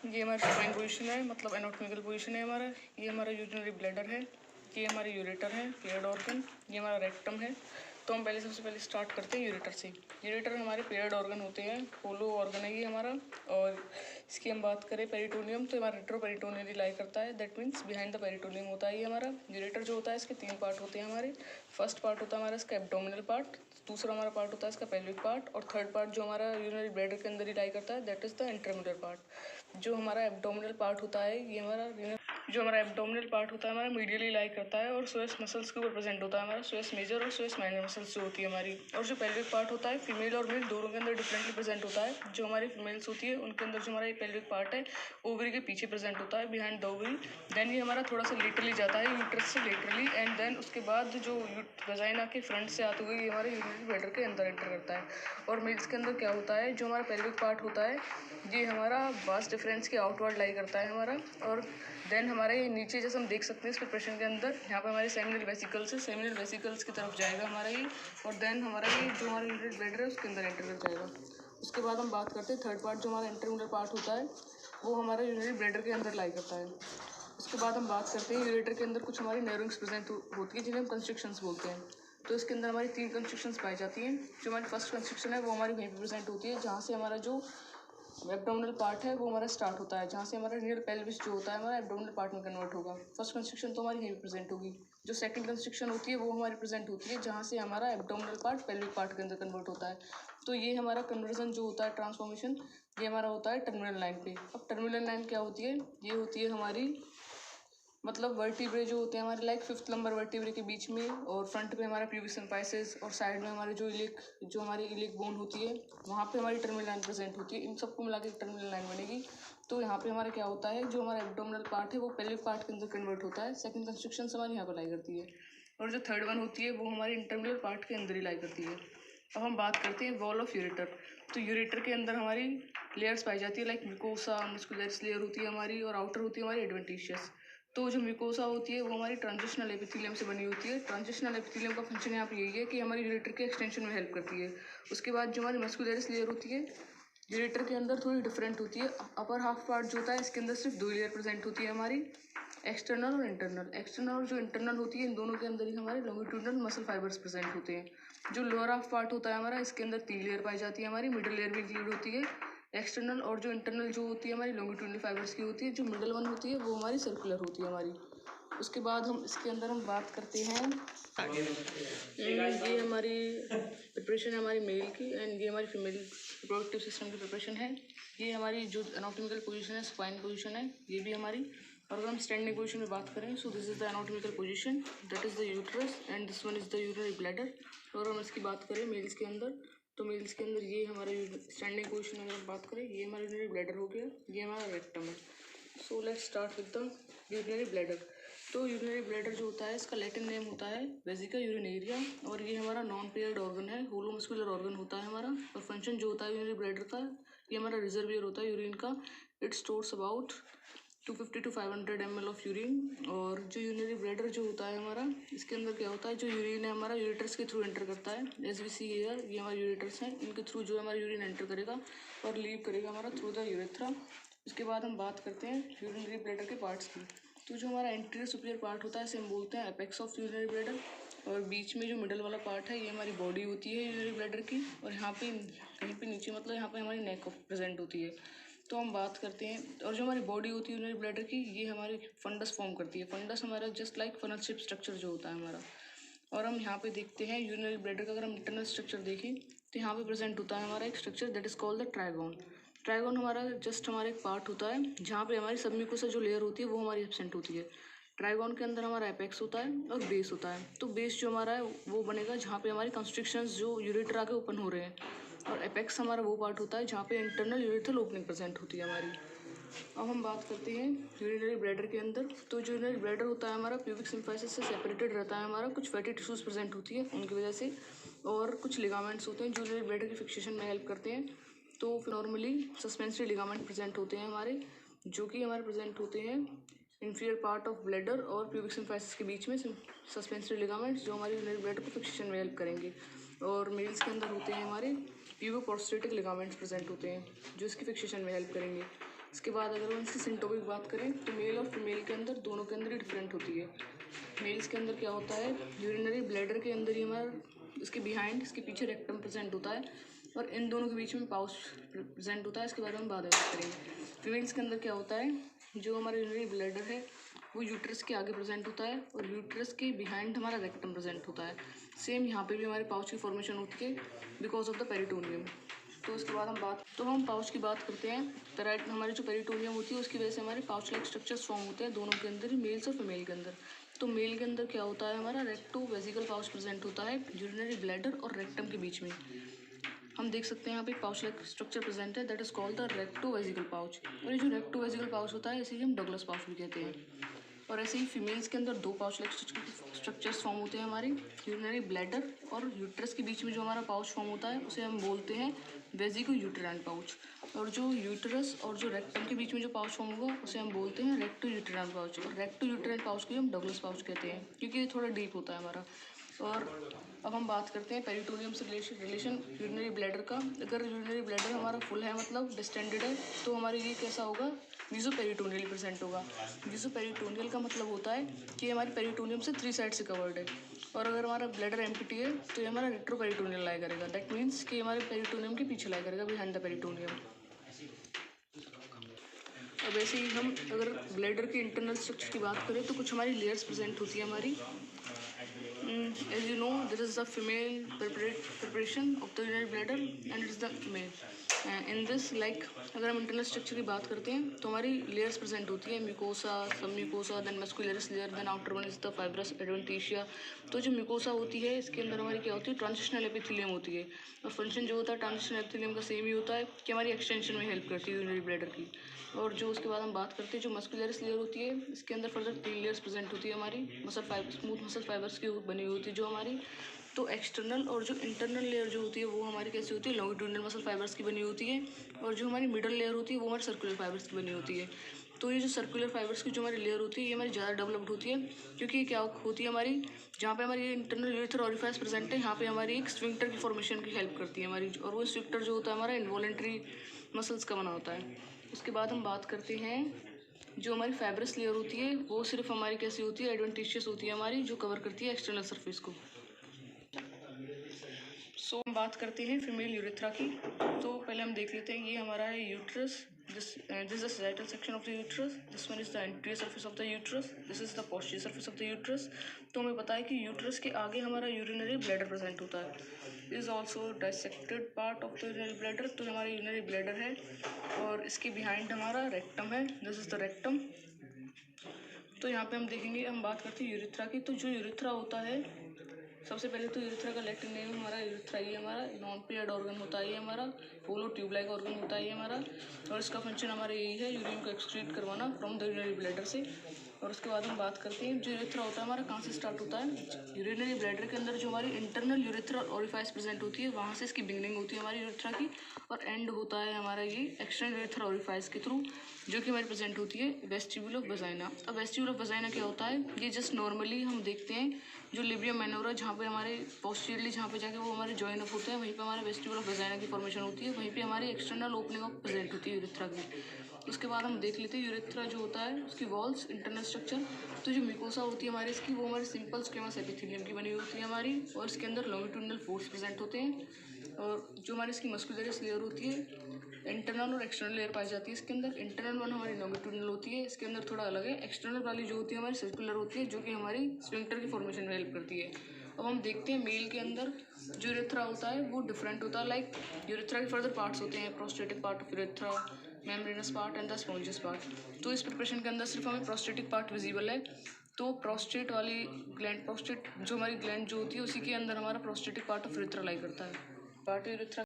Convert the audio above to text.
ये हमारी supine position है, मतलब एनाटॉमिकल पोजीशन है हमारा। ये हमारा यूरिनरी ब्लैडर है, ये हमारी यूरेटर है, पेयर्ड ऑर्गन। ये हमारा रेक्टम है। तो हम सबसे पहले स्टार्ट करते हैं यूरेटर से। यूरेटर हमारे पेयर्ड ऑर्गन होते हैं, होलो ऑर्गन है ये हमारा। और इसकी हम बात करें पेरिटोनियम, तो हमारा रेट्रोपेरिटोनियली लाई करता है, that means behind the peritoneum होता है ये हमारा। यूरेटर जो होता है इसके 3 पार्ट होते हैं हमारे। फर्स्ट पार्ट होता है हमारा इसका एब्डोमिनल पार्ट, दूसरा हमारा पार्ट होता है इसका पेल्विक पार्ट, और थर्ड पार्ट जो हमारा यूरिनरी ब्लैडर के अंदर ही लाई करता है, that is the intramural part. जो हमारा एब्डोमिनल पार्ट होता है ये हमारा मीडियली लाई करता है और स्वेस मसल्स के ऊपर प्रेजेंट होता है हमारा, स्वेस मेजर और स्वेस माइनर मसल्स जो होती है हमारी। और जो पेल्विक पार्ट होता है फीमेल और मेल दोनों के अंदर डिफरेंटली प्रेजेंट होता है। जो हमारी फीमेल्स होती है उनके अंदर जो हमारा ये पेल्विक पार्ट है ओवरी के पीछे प्रेजेंट होता है, बिहाइंड द ओवरी। देन ये हमारा थोड़ा सा लेटरली जाता है, यूट्रस से लेटरली, एंड देन उसके बाद जो वजाइना के फ्रंट से आते हुए ये हमारे यूरिनरी ब्लैडर के अंदर एंटर करता है। और मेल्स के अंदर क्या होता है, जो हमारा पेल्विक पार्ट होता है ये हमारा वास डिफरेंस के आउटवर्ड लाई करता है हमारा। और देन हमारे नीचे जैसे हम देख सकते हैं इस प्रिपरेशन के अंदर, यहाँ पे हमारे सेमिनल वेसिकल्स है, सेमिनल वेसिकल्स की तरफ जाएगा हमारा ये। और देन हमारा ये जो हमारा यूरिनरी ब्लैडर है उसके अंदर एंटर कर जाएगा। उसके बाद हम बात करते हैं थर्ड पार्ट, जो हमारा इंटरम्यूरल पार्ट होता है वो हमारा यूरिनरी ब्लैडर के अंदर लाई करता है। उसके बाद हम बात करते हैं यूरेटर के अंदर कुछ हमारी नर्विंग्स प्रेजेंट होती है जिन्हें हम कंस्ट्रिक्शंस बोलते हैं। तो इसके अंदर हमारी 3 कंस्ट्रिक्शंस पाई जाती हैं। जो हमारी फर्स्ट कंस्ट्रिक्शन है वो हमारी वहीं पर प्रेजेंट होती है जहाँ से हमारा जो एब्डोमिनल पार्ट है वो हमारा स्टार्ट होता है, जहाँ से हमारा रियल पेल्विस जो होता है हमारा एब्डोमिनल पार्ट में कन्वर्ट होगा। फर्स्ट कंस्ट्रिक्शन तो हमारी यहीं पे प्रेजेंट होगी। जो सेकंड कंस्ट्रिक्शन होती है वो हमारी प्रेजेंट होती है जहाँ से हमारा एब्डोमिनल पार्ट पेल्विक पार्ट के अंदर कन्वर्ट होता है। तो ये हमारा कन्वर्जन जो होता है, ट्रांसफॉर्मेशन, ये हमारा होता है टर्मिनल लाइन पे। अब टर्मिनल लाइन क्या होती है, ये होती है हमारी मतलब वर्टिब्रे जो होते हैं हमारे लाइक 5th नंबर वर्टिब्रे के बीच में, और फ्रंट पे हमारा प्यूबिक सिम्फाइसिस, और साइड में हमारे जो हमारी इलिक बोन होती है वहाँ पे हमारी टर्मिनल लाइन प्रेजेंट होती है। इन सबको मिला के टर्मिनल लाइन बनेगी। तो यहाँ पे हमारा क्या होता है, जो हमारा एब्डोमिनल पार्ट है वो पेल्विक पार्ट के अंदर कन्वर्ट होता है। सेकंड कंस्ट्रक्शन हमारी यहाँ पर लाई करती है, और जो थर्ड वन होती है वो हमारी इंटरमिनल पार्ट के अंदर ही लाई करती है। अब हम बात करते हैं वॉल ऑफ यूरेटर। तो यूरेटर के अंदर हमारी लेयर्स पाई जाती है, लाइक म्यूकोसा, मस्कुलरिस लेयर होती है हमारी, और आउटर होती है हमारी एडवेंटिशियस। तो जो म्यूकोसा होती है वो हमारी ट्रांजिशनल एपिथेलियम से बनी होती है। ट्रांजिशनल एपिथेलियम का फंक्शन यहाँ पे यही है कि हमारी यूरेटर के एक्सटेंशन में हेल्प करती है। उसके बाद जो हमारी मस्कुलरिस लेयर होती है यूरेटर के अंदर थोड़ी डिफरेंट होती है। अपर हाफ पार्ट जो होता है इसके अंदर सिर्फ 2 लेयर प्रेजेंट होती है हमारी, एक्सटर्नल और इंटरनल। एक्सटर्नल और जो इंटरनल होती है इन दोनों के अंदर ही हमारे लॉन्गिट्यूडनल मसल फाइबर्स प्रेजेंट होते हैं। जो लोअर हाफ पार्ट होता है हमारा इसके अंदर 3 लेयर पाई जाती है हमारी, मिडिल लेयर भी इंक्लूड होती है। एक्सटर्नल और जो इंटरनल जो होती है हमारी लॉन्गिट्यूडनल फाइबर्स की होती है। जो मिडल वन होती है वो हमारी सर्कुलर होती है हमारी। उसके बाद हम इसके अंदर हम बात करते हैं, ये हमारी प्रिपरेशन है हमारी मेल की, एंड ये हमारी फीमेल रिप्रोडक्टिव सिस्टम की प्रिपरेशन है। ये हमारी जो एनाटॉमिकल पोजीशन है स्पाइन पोजीशन है ये भी हमारी। और अगर हम स्टैंडिंग पोजीशन में बात करें, so this is the anatomical position, that is the uterus, and this one is the urinary bladder. और हम इसकी बात करें मेल्स के अंदर, तो मेल्स के अंदर ये हमारा स्टैंडिंग पोजीशन अगर हम बात करें, ये हमारा यूरिनरी ब्लैडर हो गया, ये हमारा रेक्टम है। So let's start with the urinary bladder. तो यूरिनरी ब्लैडर जो होता है इसका लैटिन नेम होता है वेसिका यूरिनेरिया, और ये हमारा नॉन पेयर्ड ऑर्गन है, होलोमस्कुलर ऑर्गन होता है हमारा। और फंक्शन जो होता है यूरिनरी ब्लैडर का, ये हमारा रिजर्वियर होता है यूरिन का। It stores about 250 to 500 ml of urine. और जो यूरिनरी ब्लैडर जो होता है हमारा, इसके अंदर क्या होता है, जो यूरिन है हमारा यूरेटर्स के थ्रू एंटर करता है। एज वी सी हियर, ये हमारे यूरेटर्स हैं, इनके थ्रू जो हमारा यूरिन एंटर करेगा और लीव करेगा हमारा थ्रू द यूरेथ्रा। उसके बाद हम बात करते हैं यूरिनरी ब्लैडर के पार्ट्स की। तो जो हमारा एंटीरियर सुपीरियर पार्ट होता है इसे हम बोलते हैं एपेक्स ऑफ यूरिनरी ब्लैडर। और बीच में जो मिडल वाला पार्ट है ये हमारी बॉडी होती है यूरिनरी ब्लैडर की। और यहाँ पे कहीं पे नीचे मतलब यहाँ पे हमारी नेक प्रेजेंट होती है। तो हम बात करते हैं, और जो हमारी बॉडी होती है यूरिनरी ब्लैडर की ये हमारी फंडस फॉर्म करती है। फंडस हमारा just like funnel shape structure जो होता है हमारा। और हम यहाँ पे देखते हैं यूरिनरी ब्लैडर का, अगर हम इंटरनल स्ट्रक्चर देखें तो यहाँ पे प्रेजेंट होता है हमारा एक structure that is called the trigon. Trigon हमारा जस्ट हमारा एक पार्ट होता है जहाँ पे हमारी सबम्यूकोसा जो लेयर होती है वो हमारी एब्सेंट होती है। ट्राइगोन के अंदर हमारा एपेक्स होता है और बेस होता है। तो बेस जो हमारा है वो बनेगा जहाँ पे हमारी कंस्ट्रिक्शंस जो यूरेटर आके ओपन हो रहे हैं, और एपेक्स हमारा वो पार्ट होता है जहाँ पे इंटरनल यूरेथ्रल ओपनिंग प्रेजेंट होती है हमारी। अब हम बात करते हैं यूरिनरी ब्लैडर के अंदर। तो जो यूरिनरी ब्लैडर होता है हमारा प्यूबिक सिम्फाइसिस से सेपरेटेड रहता है हमारा, कुछ फैटी टिश्यूज प्रेजेंट होती है उनकी वजह से, और कुछ लिगामेंट्स होते हैं जो यूरिनरी ब्लैडर की फिक्सेशन में हेल्प करते हैं। तो नॉर्मली सस्पेंसरी लिगामेंट प्रेजेंट होते हैं हमारे, जो कि हमारे प्रेजेंट होते हैं इंफीरियर पार्ट ऑफ ब्लैडर और प्यूबिक सिम्फाइसिस के बीच में सस्पेंसरी लिगामेंट्स जो हमारी यूरिनरी ब्लैडर को फिक्सेशन में हेल्प करेंगे। और मेल्स के अंदर होते हैं हमारे प्यूबो प्रोस्टेटिक लिगामेंट्स प्रेजेंट होते हैं जो इसकी फिक्सेशन में हेल्प करेंगे। इसके बाद अगर हम इसकी सिम्टोम की बात करें तो मेल और फीमेल के अंदर दोनों के अंदर ही डिफरेंट होती है। मेल्स के अंदर क्या होता है, यूरिनरी ब्लैडर के अंदर ही हमारा इसके बिहाइंड, इसके पीछे रेक्टम प्रेजेंट होता है और इन दोनों के बीच में पाउच प्रेजेंट होता है। इसके बारे में बाद में बात करेंगे। फीमेल्स के अंदर क्या होता है, जो हमारा यूरिनरी ब्लैडर है वो यूट्रस के आगे प्रेजेंट होता है और यूट्रस के बिहाइंड हमारा रेक्टम प्रेजेंट होता है। सेम यहाँ पे भी हमारे पाउच की फॉर्मेशन होती है बिकॉज ऑफ द पेरिटोनियम। तो इसके बाद हम पाउच की बात करते हैं। पेराइट हमारी जो पेरिटोनियम होती है उसकी वजह से हमारे पाउच लाइक स्ट्रक्चर्स फॉर्म होते हैं दोनों के अंदर ही, मेल्स और फीमेल के अंदर। तो मेल के अंदर क्या होता है, हमारा रेक्टो वेसिकल पाउच प्रेजेंट होता है यूरिनरी ब्लैडर और रेक्टम के बीच में। हम देख सकते हैं यहाँ पे पाउच लाइक स्ट्रक्चर प्रेजेंट है, that is called the recto vesicle pouch. और ये जो रेक्टो वेसिकल पाउच होता है इसे ही हम डगलस पाउच भी कहते हैं। और ऐसे ही फीमेल्स के अंदर दो पाउच लाइक स्ट्रक्चर्स फॉर्म होते हैं हमारी, यूरिनरी ब्लैडर और यूट्रस के बीच में जो हमारा पाउच फॉर्म होता है उसे हम बोलते हैं वेसिको यूटेराइन पाउच। और जो यूटरस और जो रेक्टम के बीच में जो पाउच फॉर्म होगा उसे हम बोलते हैं रेक्टो यूटेराइन पाउच। और रेक्टो यूटेराइन पाउच को हम डगलस पाउच कहते हैं क्योंकि ये थोड़ा डीप होता है हमारा। और अब हम बात करते हैं पेरिटोनियम से रिलेशन यूरिनरी ब्लैडर का। अगर यूरिनरी ब्लैडर हमारा फुल है, मतलब डिस्टेंडेड है, तो हमारे ये कैसा होगा, मीजोपेरिटोनियल प्रेजेंट होगा। मीजोपेरिटोनियल का मतलब होता है कि हमारी पेरिटोनियम से 3 साइड से कवर्ड है। और अगर हमारा ब्लैडर एम्प्टी है तो ये हमारा रेट्रोपेरिटोनियल लाई करेगा। दैट मीन्स कि हमारे पेरिटोनियम के पीछे लाई करेगा, बिहाइंड द पेरिटोनियम। अब ऐसे ही हम अगर ब्लैडर के इंटरनल स्ट्रक्चर की बात करें तो कुछ हमारी लेयर्स प्रेजेंट होती है हमारी। As you know, this is the female preparation of the urinary bladder and it is the male. In this, like अगर हम इंटरनल स्ट्रक्चर की बात करते हैं तो हमारी लेयर्स प्रेजेंट होती है, mucosa, submucosa, then muscularis layer, then outer one is the fibrous adventitia. तो जो म्यूकोसा होती है इसके अंदर हमारी क्या होती है, ट्रांजिशनल एपिथेलियम होती है। और फंक्शन जो होता है ट्रांजिशनल एपिथेलियम का सेम ही होता है कि हमारी एक्सटेंशन में हेल्प करती है यूरिनरी ब्लैडर की। और जो उसके बाद हम बात करते हैं जो मस्कुलरिस लेयर होती है, इसके अंदर फर्दर 3 लेयर्स प्रेजेंट होती है हमारी, स्मूथ मसल फाइबर्स की बनी हुई होती है जो हमारी। तो एक्सटर्नल और जो इंटरनल लेयर जो होती है वो हमारी कैसी होती है, लॉन्गिट्यूडिनल मसल फाइबर्स की बनी होती है। और जो हमारी मिडल लेयर होती है वो हमारी सर्कुलर फाइबर्स की बनी होती है। तो ये जो सर्कुलर फाइबर्स की जो हमारी लेयर होती है ये हमारी ज़्यादा डेवलप्ड होती है क्योंकि क्या होती है हमारी, जहाँ पे हमारी इंटरनल यूरेथ्रा ओरिफाइस प्रेजेंट है यहाँ पे हमारी एक स्फिंक्टर की फॉर्मेशन की हेल्प करती है हमारी। और वो स्फिंक्टर जो होता है हमारा इनवॉलेंट्री मसल्स का बना होता है। उसके बाद हम बात करते हैं जो हमारी फाइब्रस लेयर होती है वो सिर्फ हमारी कैसी होती है, एडवेंटिशियस होती है हमारी, जो कवर करती है एक्सटर्नल सरफेस को। सो हम बात करते हैं फीमेल यूरेथ्रा की। तो पहले हम देख लेते हैं, ये हमारा है uterus, this is the sagittal section of the uterus, this one is the anterior surface of the uterus, this is the posterior surface of the uterus. तो हमें पता है कि यूट्रस के आगे हमारा यूरिनरी ब्लैडर प्रेजेंट होता है, is also dissected part of the urinary bladder. तो हमारा यूरिनरी ब्लैडर है और इसके बिहाइंड हमारा रेक्टम है, दिस इज द रेक्टम। तो यहाँ पे हम देखेंगे, हम बात करते हैं यूरेथ्रा की। तो जो यूरेथ्रा होता है, सबसे पहले तो यूरेथ्रा का लैटिन नेम हमारा यूरेथ्रा ही हमारा नॉन पेयर्ड ऑर्गन होता है, ये हमारा होलो ट्यूब लाइक ऑर्गन होता है ये हमारा। और इसका फंक्शन हमारा यही है, यूरिन को एक्सक्रीट करवाना फ्रॉम द यूरिनरी ब्लैडर से। और उसके बाद हम बात करते हैं जो यूरेथ्रा होता है हमारा कहाँ से स्टार्ट होता है, यूरिनरी ब्लैडर के अंदर जो हमारी इंटरनल यूरेथ्रा ओरिफाइस प्रेजेंट होती है वहाँ से इसकी बिगनिंग होती है हमारी यूरेथ्रा की। और एंड होता है हमारा ये एक्सटर्नल यूरेथ्रा ओरिफाइस के थ्रू, जो कि हमारी प्रेजेंट होती है वेस्टिब्यूल ऑफ वजाइना। अब वेस्टिब्यूल ऑफ वजाइना क्या होता है, ये जस्ट नॉर्मली हम देखते हैं जो लिबियम मैनोरा जहाँ पे हमारे पोस्टीरियरली जहाँ पे जाके वो हमारे जॉइन अप होते हैं वहीं पे हमारे वेस्टिब्यूल ऑफ वजाइना की फॉर्मेशन होती है, वहीं पे हमारी एक्सटर्नल ओपनिंग ऑफ प्रेजेंट होती है यूरेथ्रा की। उसके बाद हम देख लेते हैं यूरेथ्रा जो होता है उसकी वॉल्स, इंटरनल स्ट्रक्चर। तो जो म्यूकोसा होती है हमारी इसकी, वो हमारी सिंपल स्क्वेमस एपिथेलियम की बनी होती है हमारी, और इसके अंदर लॉन्गिट्यूडिनल पोर्स प्रेजेंट होते हैं। और जो हमारी इसकी मस्कुलरिस लेयर होती है, इंटरनल और एक्सटर्नल लेयर पाई जाती है इसके अंदर। इंटरनल वन हमारी लॉन्गिट्यूडिनल होती है, इसके अंदर थोड़ा अलग है। एक्सटर्नल वाली जो होती है हमारी सर्कुलर होती है, जो कि हमारी स्फिंक्टर की फॉर्मेशन में हेल्प करती है। अब हम देखते हैं मेल के अंदर जो यूरेथ्रा होता है वो डिफरेंट होता है। लाइक यूरेथ्रा के फर्दर पार्ट्स होते हैं, prostatic part of urethra, membranous part and the spongious part. तो इस प्रिपरेशन के अंदर सिर्फ हमें प्रोस्टेटिक पार्ट विजिबल है। तो प्रोस्टेट वाली ग्लैंड, प्रोस्टेट जो हमारी ग्लैंड जो होती है उसी के अंदर हमारा प्रोस्टेटिक पार्ट ऑफ यूरेथ्रा लाई करता है, पार्ट यूरेथ्रा।